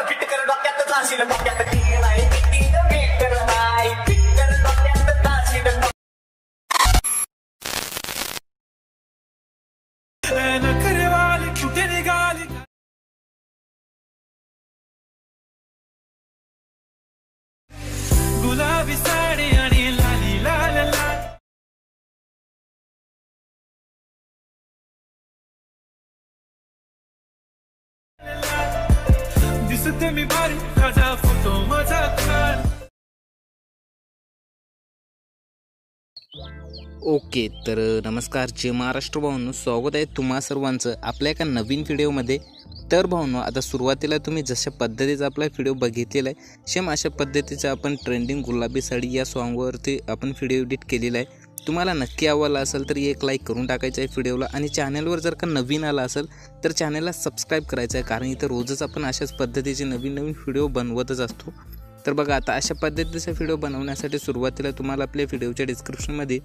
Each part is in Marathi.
फिट कर डोक्यात जाशील डोक्यात ढीग नाही किती मीटर नाही फिट कर डोक्यात जाशील नखरे वाली कुठे निघाली गुलाबी साडी आणि लाली लाल लाल दिसते मी भारी माझा फोटो माझा काढ. ओके, तर नमस्कार जय महाराष्ट्र भाऊंनो, स्वागत आहे तुम्हा सर्वांचं आपल्या एका नवीन व्हिडिओमध्ये. तर भाऊंनो, आता सुरुवातीला तुम्ही जशा पद्धतीचा आपला व्हिडिओ बघितलेला आहे सेम अशा पद्धतीचा आपण ट्रेंडिंग गुलाबी साडी या सॉन्गवरती आपण व्हिडिओ एडिट केलेला आहे. तुम्हाला नक्की आवडला असेल तर एक लाईक करून टाकायचं आहे व्हिडिओला, आणि चॅनलवर जर का नवीन आला असेल तर चॅनलला सबस्क्राईब करायचं आहे, कारण इथं रोजच आपण अशाच पद्धतीचे नवीन नवीन व्हिडिओ बनवतच असतो. तर बघा, आता अशा पद्धतीचा व्हिडिओ बनवण्यासाठी सुरुवातीला तुम्हाला आपल्या व्हिडिओच्या डिस्क्रिप्शनमध्ये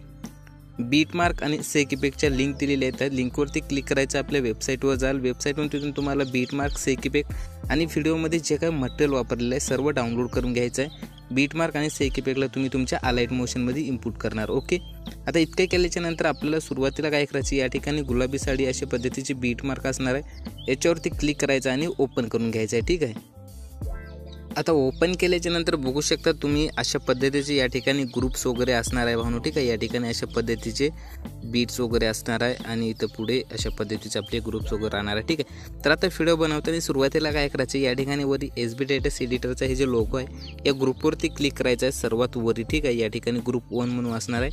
बीटमार्क आणि सेक इफेक्टच्या लिंक दिलेल्या आहेत. त्या लिंकवरती क्लिक करायचं, आपल्या वेबसाईटवर जाल. वेबसाईटवरून तिथून तुम्हाला बीटमार्क, सेक इफेक्ट आणि व्हिडिओमध्ये जे काही मटेरियल वापरलेलं आहे सर्व डाउनलोड करून घ्यायचं आहे. बीटमार्क आणि सेक इफेक्टला तुम्ही तुमच्या अलाइट मोशनमध्ये इनपुट करणार. ओके, आता इतके केल्याच्या नंतर आपल्याला सुरुवातीला काय करायचं, या ठिकाणी गुलाबी साडी अशा पद्धतीची बीटमार्क असणार आहे, याच्यावरती क्लिक करायचं आणि ओपन करून घ्यायचं आहे. ठीक आहे, आता ओपन केल्याच्या नंतर बघू शकता तुम्ही अशा पद्धतीचे या ठिकाणी ग्रुप्स वगैरे असणार आहे भावनो. ठीक आहे, या ठिकाणी अशा पद्धतीचे बीट्स वगैरे असणार आहे आणि इथं पुढे अशा पद्धतीचे आपले ग्रुप्स वगैरे राहणार आहे. ठीक आहे, तर आता व्हिडिओ बनवताना सुरुवातीला काय करायचं, या ठिकाणी वरी SB टेटस एडिटरचा हे जे लोगो आहे या ग्रुपवरती क्लिक करायचं आहे सर्वात वरी. ठीक आहे, या ठिकाणी ग्रुप 1 म्हणून असणार आहे,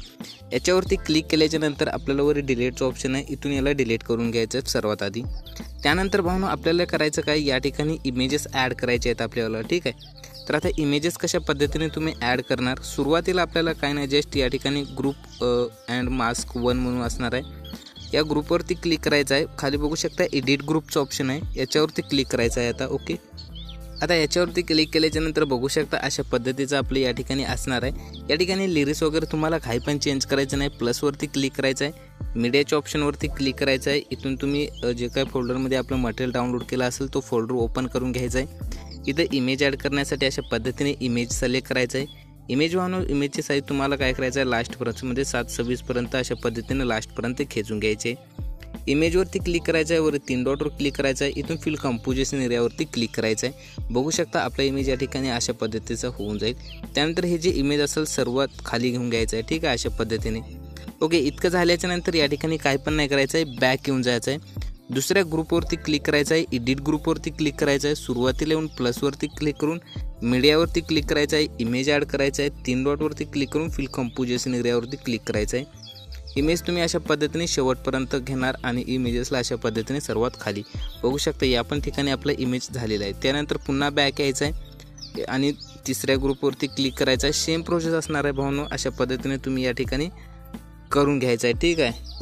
याच्यावरती क्लिक केल्याच्या नंतर आपल्याला वरी डिलीटचं ऑप्शन आहे, इथून याला डिलीट करून घ्यायचं आहे सर्वात आधी. त्यानंतर भावनो आपल्याला करायचं काय, या ठिकाणी इमेजेस ॲड करायचे आहेत आपल्याला. ठीक आहे, तर आता इमेजेस कशा पद्धतीने तुम्ही ॲड करणार, सुरुवातीला आपल्याला काय नाही, जस्ट या ठिकाणी ग्रुप अँड मास्क 1 म्हणून असणार आहे, या ग्रुपवरती क्लिक करायचं आहे. खाली बघू शकता एडिट ग्रुपचं ऑप्शन आहे, याच्यावरती क्लिक करायचं आहे आता. ओके, आता याच्यावरती क्लिक केल्याच्यानंतर बघू शकता अशा पद्धतीचं आपलं या ठिकाणी असणार आहे. या ठिकाणी लिरिक्स वगैरे तुम्हाला काही पण चेंज करायचं नाही, प्लसवरती क्लिक करायचं आहे, मीडियाच्या ऑप्शनवरती क्लिक करायचं आहे. इथून तुम्ही जे काही फोल्डरमध्ये आपलं मटेरियल डाउनलोड केलं असेल तो फोल्डर ओपन करून घ्यायचा आहे. इथं इमेज ॲड करण्यासाठी अशा पद्धतीने इमेज सिलेक्ट करायचं आहे. इमेज वाहून इमेजची साईज तुम्हाला काय करायचं आहे, लास्टपर्यंत म्हणजे 7:26 अशा पद्धतीने लास्टपर्यंत खेचून घ्यायचे. इमेजवरती क्लिक करायचं आहे, वर 3 डॉटवर क्लिक करायचं आहे, इथून फिल कंपोजिशन एरियावरती क्लिक करायचं आहे. बघू शकता आपला इमेज या ठिकाणी अशा पद्धतीचा होऊन जाईल. त्यानंतर हे जे इमेज असेल सर्वात खाली घेऊन घ्यायचं आहे. ठीक आहे, अशा पद्धतीने. ओके, इतकं झाल्याच्या नंतर या ठिकाणी काय पण नाही करायचं आहे, बॅक येऊन जायचं आहे. दुसऱ्या ग्रुपवरती क्लिक करायचं आहे, एडिट ग्रुपवरती क्लिक करायचं आहे, सुरुवातीला येऊन प्लसवरती क्लिक करून मीडियावरती क्लिक करायचं आहे, इमेज ॲड करायचं आहे, 3 डॉटवरती क्लिक करून फिल कंपोजिशन एरियावरती क्लिक करायचं आहे. इमेज तुम्ही अशा पद्धतीने शेवटपर्यंत घेणार आणि इमेजेसला अशा पद्धतीने सर्वात खाली बघू शकता या पण ठिकाणी आपला इमेज झालेला आहे. त्यानंतर पुन्हा बॅक यायचं आहे आणि तिसऱ्या ग्रुपवरती क्लिक करायचं आहे. सेम प्रोसेस असणार आहे भावनो, अशा पद्धतीने तुम्ही या ठिकाणी करून घ्यायचं आहे. ठीक आहे,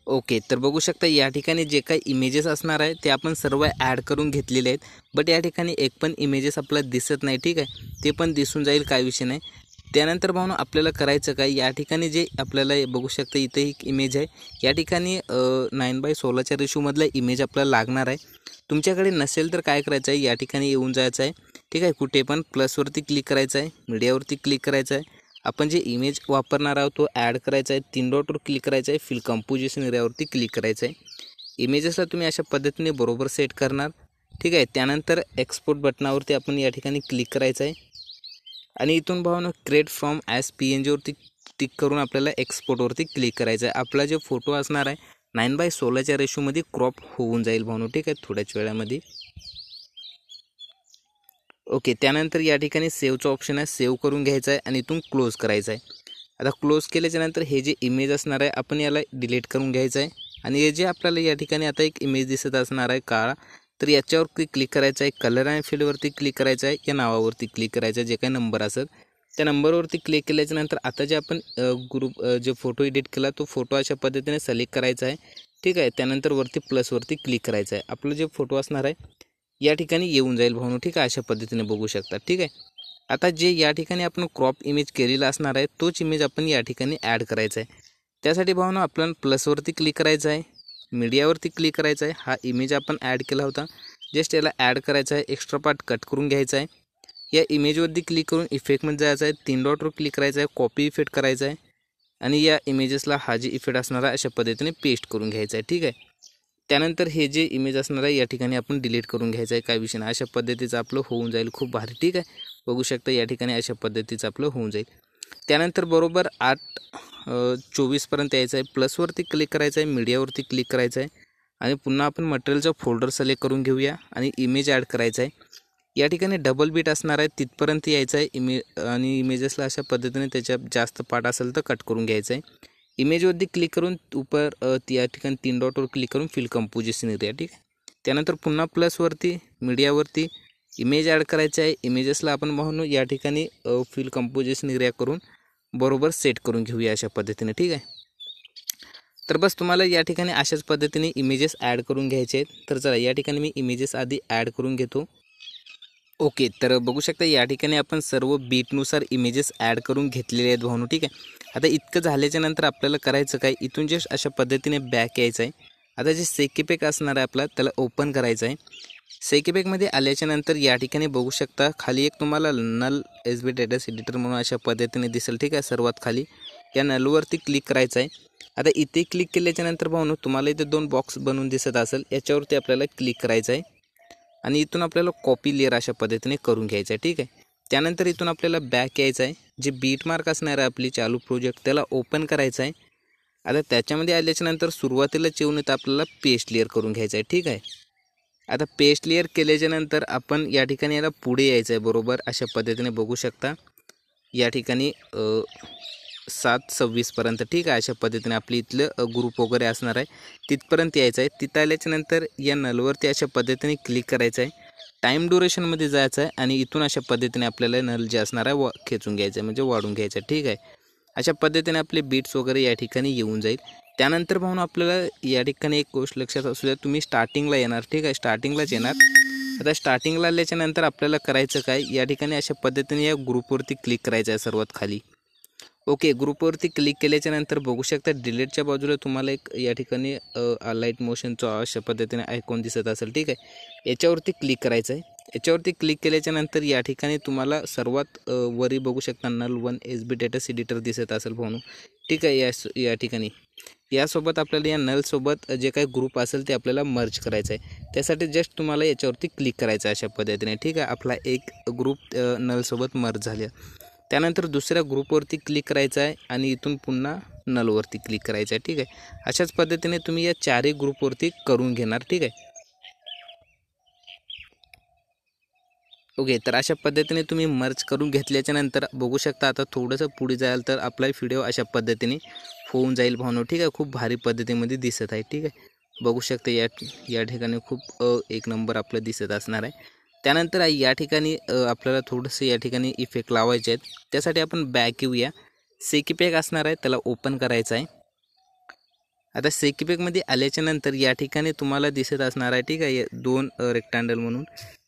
ओके, तर बघू शकता या ठिकाणी जे काही इमेजेस असणार आहे ते आपण सर्व ॲड करून घेतलेले आहेत, बट या ठिकाणी एक पण इमेजेस आपल्याला दिसत नाही. ठीक आहे, ते पण दिसून जाईल, काय विषय नाही. त्यानंतर भावनो आपल्याला करायचं काय, या ठिकाणी जे आपल्याला बघू शकता इथे एक इमेज आहे, या ठिकाणी 9:16च्या रेशोमधला इमेज आपल्याला लागणार आहे. तुमच्याकडे नसेल तर काय करायचं आहे, या ठिकाणी येऊन जायचं आहे. ठीक आहे, कुठे पण प्लसवरती क्लिक करायचं आहे, मीडियावरती क्लिक करायचं आहे, आपण जे इमेज वापरणार आहोत तो ॲड करायचा आहे, 3 डॉटवर क्लिक करायचं आहे, फिल कंपोजिशन एरियावरती क्लिक करायचं आहे. इमेजेसला तुम्ही अशा पद्धतीने बरोबर सेट करणार. ठीक आहे, त्यानंतर एक्सपोर्ट बटनावरती आपण या ठिकाणी क्लिक करायचं आहे आणि इथून भावनो क्रिएट फ्रॉम ॲज PNG वरती टिक करून आपल्याला एक्सपोर्टवरती क्लिक करायचं आहे. आपला जो फोटो असणार आहे 9:16च्या रेशोमध्ये क्रॉप होऊन जाईल भावनो. ठीक आहे, थोड्याच वेळामध्ये. ओके, त्यानंतर या ठिकाणी सेव्हचं ऑप्शन आहे, सेव्ह करून घ्यायचं आहे आणि इथून क्लोज करायचं आहे. आता क्लोज केल्याच्यानंतर हे जे इमेज असणार आहे आपण याला डिलीट करून घ्यायचं आहे आणि हे जे आपल्याला या ठिकाणी आता एक इमेज दिसत असणार आहे काळा, तर याच्यावरती क्लिक करायचं आहे, कलर आणि फील्डवरती क्लिक करायचं आहे, या नावावरती क्लिक करायचं आहे, जे काही नंबर असेल त्या नंबरवरती क्लिक केल्याच्यानंतर आता जे आपण ग्रुप जे फोटो एडिट केला तो फोटो अशा पद्धतीने सिलेक्ट करायचा आहे, ठीक आहे. त्यानंतर वरती प्लसवरती क्लिक करायचं आहे. आपलं जे फोटो असणार आहे या ठिकाणी येऊन जाईल भाऊनो, ठीक आहे. अशा पद्धतीने बघू शकता, ठीक आहे. आता जे या ठिकाणी आपण क्रॉप इमेज केलेला असणार आहे तोच इमेज आपण या ठिकाणी ॲड करायचा आहे. त्यासाठी भाऊनो आपल्याला प्लसवरती क्लिक करायचं आहे, मीडियावरती क्लिक करायचं आहे. हा इमेज आपण ॲड केला होता, जस्ट याला ॲड करायचा आहे. एक्स्ट्रा पार्ट कट करून घ्यायचा आहे. या इमेजवरती क्लिक करून इफेक्टमध्ये जायचं आहे, 3 डॉटवर क्लिक करायचं आहे, कॉपी इफेक्ट करायचा आहे आणि या इमेजेसला हा जे इफेक्ट असणार आहे अशा पद्धतीने पेस्ट करून घ्यायचा आहे, ठीक आहे. त्यानंतर हे जे इमेज असणार आहे या ठिकाणी आपण डिलीट करून घ्यायचं आहे, काय विषय नाही. अशा पद्धतीचं आपलं होऊन जाईल, खूप भारी, ठीक आहे. बघू शकता या ठिकाणी अशा पद्धतीचं आपलं होऊन जाईल. त्यानंतर बरोबर 8:24 यायचं आहे. प्लसवरती क्लिक करायचं आहे, मीडियावरती क्लिक करायचं आहे आणि पुन्हा आपण मटेरियलचा फोल्डर सिलेक्ट करून घेऊया आणि इमेज ॲड करायचा आहे. या ठिकाणी डबल बीट असणार आहे, तिथपर्यंत यायचं आहे आणि इमेजेसला अशा पद्धतीने त्याच्या जास्त पार्ट असेल तर कट करून घ्यायचं आहे. इमेजवरती क्लिक करून या ठिकाणी 3 डॉटवर क्लिक करून फिल कंपोजिशन एरिया, ठीक आहे. त्यानंतर पुन्हा प्लसवरती मीडियावरती इमेज ॲड करायचं आहे. इमेजेसला आपण म्हणून या ठिकाणी फिल कंपोजिशन एरिया करून बरोबर सेट करून घेऊया अशा पद्धतीने, ठीक आहे. तर बस तुम्हाला या ठिकाणी अशाच पद्धतीने इमेजेस ॲड करून घ्यायचे आहेत. तर चला या ठिकाणी मी इमेजेस आधी ॲड करून घेतो. ओके, तर बघू शकता या ठिकाणी आपण सर्व बीटनुसार इमेजेस ॲड करून घेतलेले आहेत भाऊनो, ठीक आहे. आता इतकं झाल्याच्या नंतर आपल्याला करायचं काय, इथून जस्ट अशा पद्धतीने बॅक यायचं आहे. आता जे सेकीपॅक असणार आहे आपला त्याला ओपन करायचं आहे. सेकीपॅकमध्ये आल्याच्या नंतर या ठिकाणी बघू शकता खाली एक तुम्हाला नल एसबी टेटस एडिटर म्हणून अशा पद्धतीने दिसेल, ठीक आहे. सर्वात खाली या नलवरती क्लिक करायचं आहे. आता इथे क्लिक केल्याच्या नंतर भाऊनो तुम्हाला इथे 2 बॉक्स बनवून दिसत असेल, याच्यावरती आपल्याला क्लिक करायचं आहे आणि इथून आपल्याला कॉपी लेअर अशा पद्धतीने करून घ्यायचं आहे, ठीक आहे. त्यानंतर इथून आपल्याला बॅक यायचं आहे. जे बीट मार्क असणार आहे आपली चालू प्रोजेक्ट त्याला ओपन करायचं आहे. आता त्याच्यामध्ये आल्याच्या नंतर सुरुवातीला येऊन इथं आपल्याला पेस्ट लेअर करून घ्यायचं आहे, ठीक आहे. आता पेस्ट लेअर केल्याच्या नंतर आपण या ठिकाणी याला पुढे यायचं आहे, बरोबर अशा पद्धतीने बघू शकता या ठिकाणी 7:26 ठीक आहे. अशा पद्धतीने आपली इथलं ग्रुप वगैरे असणार आहे तिथपर्यंत यायचं आहे. तिथं आल्याच्या नंतर या नलवरती अशा पद्धतीने क्लिक करायचं आहे. टाईम ड्युरेशनमध्ये जायचं आहे आणि इथून अशा पद्धतीने आपल्याला नल जे असणार आहे खेचून घ्यायचं आहे, म्हणजे वाढून घ्यायचं आहे, ठीक आहे. अशा पद्धतीने आपले बीट्स वगैरे या ठिकाणी येऊन जाईल. त्यानंतर पाहून आपल्याला या ठिकाणी एक गोष्ट लक्षात असू द्या, तुम्ही स्टार्टिंगला येणार, ठीक आहे. स्टार्टिंगलाच येणार. आता स्टार्टिंगला आल्याच्या नंतर आपल्याला करायचं काय, या ठिकाणी अशा पद्धतीने या ग्रुपवरती क्लिक करायचं आहे सर्वात खाली. ओके, ग्रुपवरती क्लिक केल्याच्या नंतर बघू शकता डिलीटच्या बाजूला तुम्हाला एक या ठिकाणी लाईट मोशनचं अशा पद्धतीने आयकॉन दिसत असेल, ठीक आहे. याच्यावरती क्लिक करायचं आहे. याच्यावरती क्लिक केल्याच्या नंतर या ठिकाणी तुम्हाला सर्वात वरी बघू शकता नल 1 एसबी टेटस एडिटर दिसत असेल भाऊ, ठीक आहे. या ठिकाणी यासोबत आपल्याला या नलसोबत जे काही ग्रुप असेल ते आपल्याला मर्ज करायचं आहे. त्यासाठी जस्ट तुम्हाला याच्यावरती क्लिक करायचं आहे अशा पद्धतीने, ठीक आहे. आपला एक ग्रुप नलसोबत मर्ज झाले. त्यानंतर दुसऱ्या ग्रुपवरती क्लिक करायचं आहे आणि इथून पुन्हा नलवरती क्लिक करायचं आहे, ठीक आहे. अशाच पद्धतीने तुम्ही या 4ही ग्रुपवरती करून घेणार, ठीक आहे. ओके, तर अशा पद्धतीने तुम्ही मर्ज करून घेतल्याच्या नंतर बघू शकता आता थोडंसं पुढे जाल तर आपला व्हिडिओ अशा पद्धतीने होऊन जाईल भावनो, ठीक आहे. खूप भारी पद्धतीमध्ये दिसत आहे, ठीक आहे. बघू शकता या ठिकाणी खूप एक नंबर आपलं दिसत असणार आहे. त्यानंतर या ठिकाणी आपल्याला थोडंसं या ठिकाणी इफेक्ट लावायचे आहेत. त्यासाठी आपण बॅक येऊया. सेकीपॅक असणार आहे त्याला ओपन करायचं आहे. आता सेकीपॅकमध्ये आल्याच्या नंतर या ठिकाणी तुम्हाला दिसत असणार आहे, ठीक आहे, 2 रेक्टँगल म्हणून.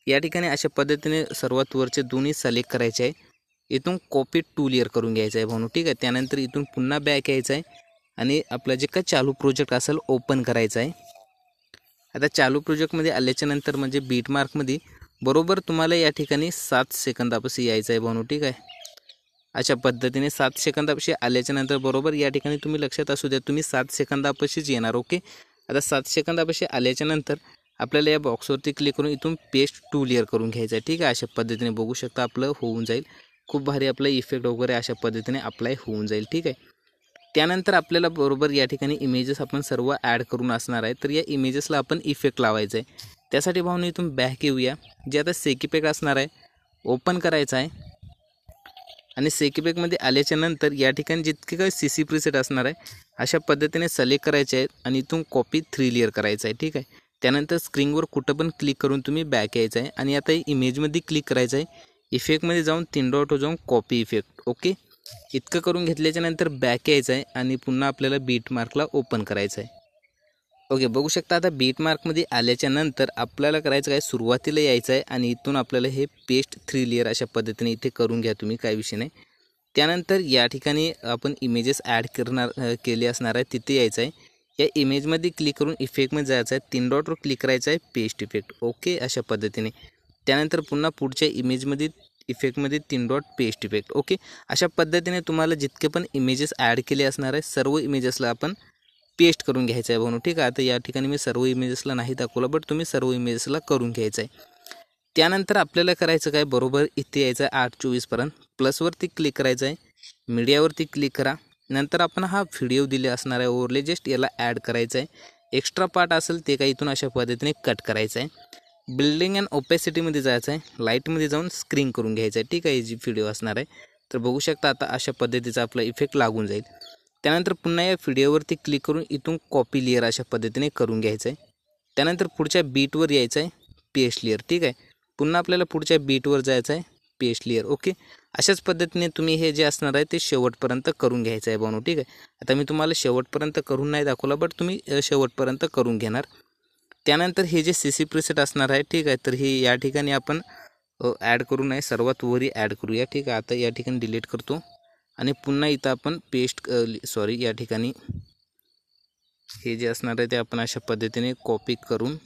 या ठिकाणी अशा पद्धतीने सर्वात वरचे दोन्ही सिलेक्ट करायचे आहे. इथून कॉपी टू लेअर करून घ्यायचं आहे भाऊ, ठीक आहे. त्यानंतर इथून पुन्हा बॅक यायचं आहे आणि आपला जे काय चालू प्रोजेक्ट असेल ओपन करायचा आहे. आता चालू प्रोजेक्टमध्ये आल्याच्या नंतर म्हणजे बीट मार्कमध्ये बरोबर तुम्हाला या ठिकाणी 7 सेकंदापाशी यायचं आहे भाऊ, ठीक आहे. अशा पद्धतीने 7 सेकंदापाशी आल्याच्या नंतर बरोबर या ठिकाणी तुम्ही लक्षात असू द्या तुम्ही 7 सेकंदापाशीच येणार. ओके, आता 7 सेकंदापाशी आल्याच्या नंतर आपल्याला या बॉक्सवरती क्लिक करून इथून पेस्ट टू लेअर करून घ्यायचं आहे, ठीक आहे. अशा पद्धतीने बघू शकता आपलं होऊन जाईल. खूप भारी आपलं इफेक्ट वगैरे अशा पद्धतीने अप्लाय होऊन जाईल, ठीक आहे. त्यानंतर आपल्याला बरोबर या ठिकाणी इमेजेस आपण सर्व ॲड करून असणार आहे. तर या इमेजेसला आपण इफेक्ट लावायचं आहे. त्यासाठी भाऊन इथून बॅक येऊया. जे आता सेकीपॅक असणार आहे ओपन करायचं आहे आणि सेकीपॅकमध्ये आल्याच्या नंतर या ठिकाणी जितके काही CC प्रीसेट असणार आहे अशा पद्धतीने सिलेक्ट करायचे आहेत आणि इथून कॉपी 3 लेअर करायचं आहे, ठीक आहे. त्यानंतर स्क्रीनवर कुठं पण क्लिक करून तुम्ही बॅक यायचं आहे आणि आता इमेजमध्ये क्लिक करायचं आहे. इफेक्टमध्ये जाऊन 3 डॉटवर जाऊन कॉपी इफेक्ट. ओके, इतकं करून घेतल्याच्या नंतर बॅक यायचं आहे आणि पुन्हा आपल्याला बीट मार्कला ओपन करायचं आहे. ओके, बघू शकता आता बीट मार्कमध्ये आल्याच्या नंतर आपल्याला करायचं काय, सुरुवातीला यायचं आहे आणि इथून आपल्याला हे पेस्ट 3 लेअर अशा पद्धतीने इथे करून घ्या तुम्ही, काय विषय नाही. त्यानंतर या ठिकाणी आपण इमेजेस ॲड केले असणार आहे, तिथे यायचं आहे. या इमेजमध्ये क्लिक करून इफेक्टमध्ये जायचं आहे, 3 डॉटवर क्लिक करायचं आहे, पेस्ट इफेक्ट. ओके, अशा पद्धतीने. त्यानंतर पुन्हा पुढच्या इमेजमध्ये इफेक्टमध्ये 3 डॉट पेस्ट इफेक्ट. ओके, अशा पद्धतीने तुम्हाला जितके पण इमेजेस ॲड केले असणार आहे सर्व इमेजेसला आपण पेस्ट करून घ्यायचं आहे भाऊ. ठीक आहे, आता या ठिकाणी मी सर्व इमेजेसला नाही दाखवलं, बट तुम्ही सर्व इमेजेसला करून घ्यायचं आहे. त्यानंतर आपल्याला करायचं काय, बरोबर इथे यायचं आहे 8:24पर्यंत. प्लसवरती क्लिक करायचं आहे, मीडियावरती क्लिक करा. नंतर आपण हा व्हिडिओ दिले असणार आहे ओव्हरले, जस्ट याला ॲड करायचं आहे. एक्स्ट्रा पार्ट असेल ते काही इथून अशा पद्धतीने कट करायचं आहे. बिल्डिंग अँड ओपॅसिटीमध्ये जायचं आहे, लाईटमध्ये जाऊन स्क्रीन करून घ्यायचं आहे. ठीक आहे, जी व्हिडिओ असणार आहे. तर बघू शकता आता अशा पद्धतीचा आपला इफेक्ट लागून जाईल. त्यानंतर पुन्हा या व्हिडिओवरती क्लिक करून इथून कॉपी लेअर अशा पद्धतीने करून घ्यायचं आहे. त्यानंतर पुढच्या बीटवर यायचं आहे, पेस्ट लेअर. ठीक आहे, पुन्हा आपल्याला पुढच्या बीटवर जायचं आहे, पेस्ट लेअर. ओके, अशाच पद्धतीने तुम्ही हे जे असणार आहे ते शेवटपर्यंत करून घ्यायचं आहे भाऊ. ठीक आहे, आता मी तुम्हाला शेवटपर्यंत करून नाही दाखवलं, बट तुम्ही शेवटपर्यंत करून घेणार. त्यानंतर हे जे CC प्रीसेट असणार आहे, ठीक आहे, तर हे या ठिकाणी आपण ॲड करू नये, सर्वात वरी ॲड करूया. ठीक आहे, आता या ठिकाणी डिलीट करतो आणि पुन्हा इथं आपण या ठिकाणी हे जे असणार आहे ते आपण अशा पद्धतीने कॉपी करून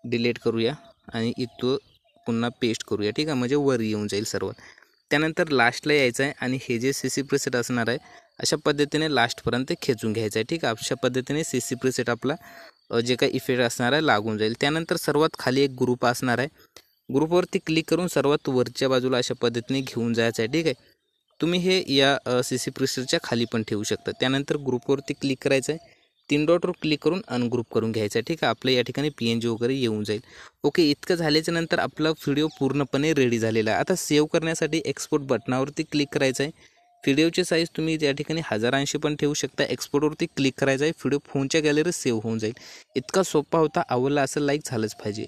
डिलीट करूया आणि इथं पुन्हा पेस्ट करूया. ठीक आहे, म्हणजे वर येऊन जाईल सर्व. त्यानंतर लास्टला यायचं आहे आणि हे जे CC प्रीसेट असणार आहे अशा पद्धतीने लास्टपर्यंत खेचून घ्यायचं आहे. ठीक आहे, अशा पद्धतीने CC प्रीसेट आपला जे काही इफेक्ट असणार आहे लागून जाईल. त्यानंतर सर्वात खाली एक ग्रुप असणार आहे, ग्रुपवरती क्लिक करून सर्वात वरच्या बाजूला अशा पद्धतीने घेऊन जायचं आहे. ठीक आहे, तुम्ही हे या CC प्रीसेटच्या खाली पण ठेवू शकता. त्यानंतर ग्रुपवरती क्लिक करायचं आहे, 3 डॉटवर क्लिक करून अनग्रुप करून घ्यायचं आहे. ठीक आहे, आपल्या या ठिकाणी PNG वगैरे येऊन जाईल. ओके, इतकं झाल्याच्या नंतर आपला व्हिडिओ पूर्णपणे रेडी झालेला आहे. आता सेव्ह करण्यासाठी एक्सपोर्ट बटनावरती क्लिक करायचं आहे. व्हिडिओची साईज तुम्ही या ठिकाणी 1080 पण ठेवू शकता. एक्सपोर्टवरती क्लिक करायचं आहे, व्हिडिओ फोनच्या गॅलरीत सेव्ह होऊन जाईल. इतका सोपा होता. आवडला असं लाईक झालंच पाहिजे.